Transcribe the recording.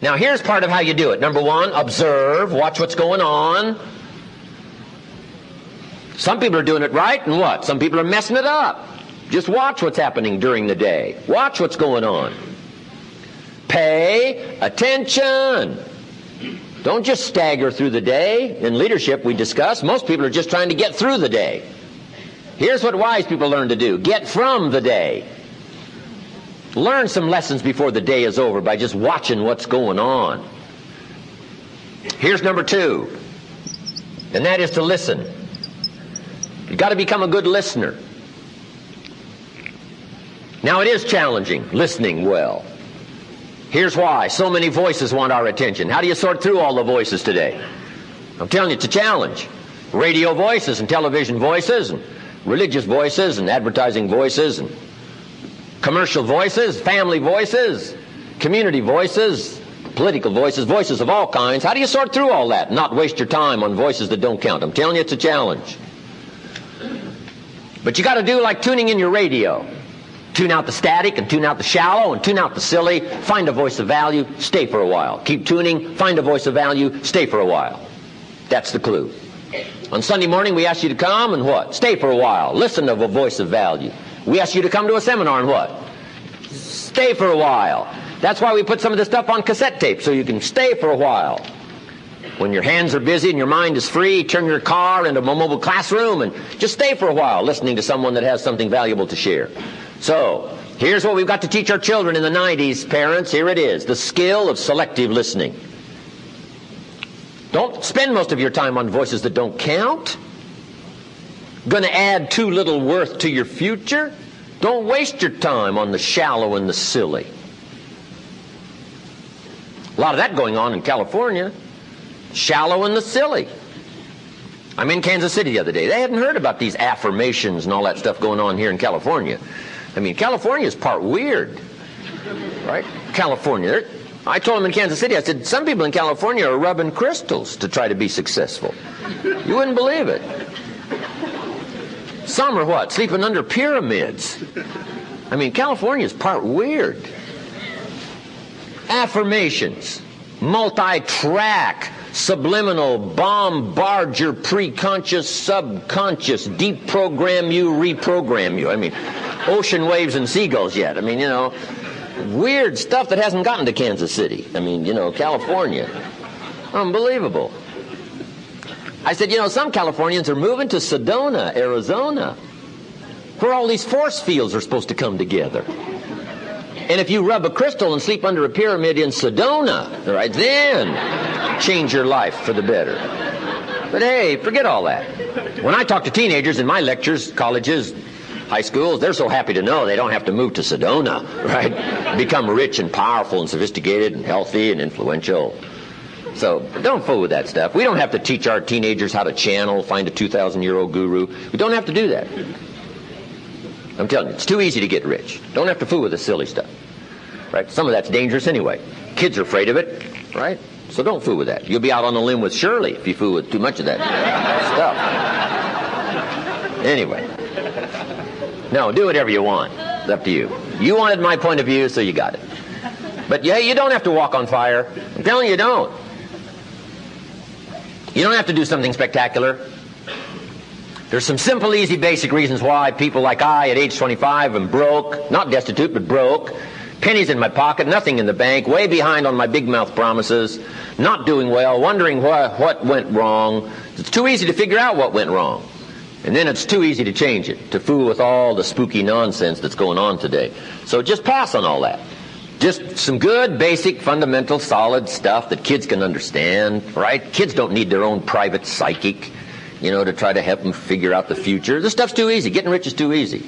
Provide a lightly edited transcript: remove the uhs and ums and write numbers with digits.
Now here's part of how you do it. Number one, observe, watch what's going on. Some people are doing it right, and what? Some people are messing it up. Just watch what's happening during the day. Watch what's going on. Pay attention. Don't just stagger through the day. In leadership, we discuss, most people are just trying to get through the day. Here's what wise people learn to do. Get from the day. Learn some lessons before the day is over by just watching what's going on. Here's number two, and that is to listen. You've got to become a good listener. Now, it is challenging, listening well. Here's why. So many voices want our attention. How do you sort through all the voices today? I'm telling you, it's a challenge. Radio voices and television voices and religious voices and advertising voices and commercial voices, family voices, community voices, political voices, voices of all kinds. How do you sort through all that and not waste your time on voices that don't count? I'm telling you, it's a challenge. But you got to do like tuning in your radio. Tune out the static and tune out the shallow and tune out the silly. Find a voice of value, stay for a while. Keep tuning, find a voice of value, stay for a while. That's the clue. On Sunday morning we ask you to come and what? Stay for a while. Listen to a voice of value. We ask you to come to a seminar and what? Stay for a while. That's why we put some of this stuff on cassette tape, so you can stay for a while. When your hands are busy and your mind is free, turn your car into a mobile classroom and just stay for a while listening to someone that has something valuable to share. So, here's what we've got to teach our children in the 90s, parents. Here it is, the skill of selective listening. Don't spend most of your time on voices that don't count. Going to add too little worth to your future. Don't waste your time on the shallow and the silly. A lot of that going on in California. Shallow and the silly. I'm in Kansas City the other day. They hadn't heard about these affirmations and all that stuff going on here in California. I mean, California is part weird, right? California. I told them in Kansas City, I said, some people in California are rubbing crystals to try to be successful. You wouldn't believe it. Some are what? Sleeping under pyramids. I mean, California is part weird. Affirmations, multi-track, subliminal, bombard your pre-conscious, subconscious, deprogram you, reprogram you. I mean, ocean waves and seagulls yet. I mean, you know, weird stuff that hasn't gotten to Kansas City. I mean, you know, California. Unbelievable. I said, you know, some Californians are moving to Sedona, Arizona, where all these force fields are supposed to come together. And if you rub a crystal and sleep under a pyramid in Sedona, right, then change your life for the better. But hey, forget all that. When I talk to teenagers in my lectures, colleges, high schools, they're so happy to know they don't have to move to Sedona, right? Become rich and powerful and sophisticated and healthy and influential. So don't fool with that stuff. We don't have to teach our teenagers how to channel, find a 2,000-year-old guru. We don't have to do that. I'm telling you, it's too easy to get rich. Don't have to fool with the silly stuff, right? Some of that's dangerous anyway. Kids are afraid of it, right? So don't fool with that. You'll be out on a limb with Shirley if you fool with too much of that stuff. Anyway. No, do whatever you want. It's up to you. You wanted my point of view, so you got it. But yeah, you don't have to walk on fire. I'm telling you, you don't. You don't have to do something spectacular. There's some simple, easy, basic reasons why people like I, at age 25, am broke. Not destitute, but broke. Pennies in my pocket, nothing in the bank, way behind on my big mouth promises, not doing well, wondering what went wrong. It's too easy to figure out what went wrong. And then it's too easy to change it, to fool with all the spooky nonsense that's going on today. So just pass on all that. Just some good, basic, fundamental, solid stuff that kids can understand, right? Kids don't need their own private psychic, you know, to try to help them figure out the future. This stuff's too easy. Getting rich is too easy.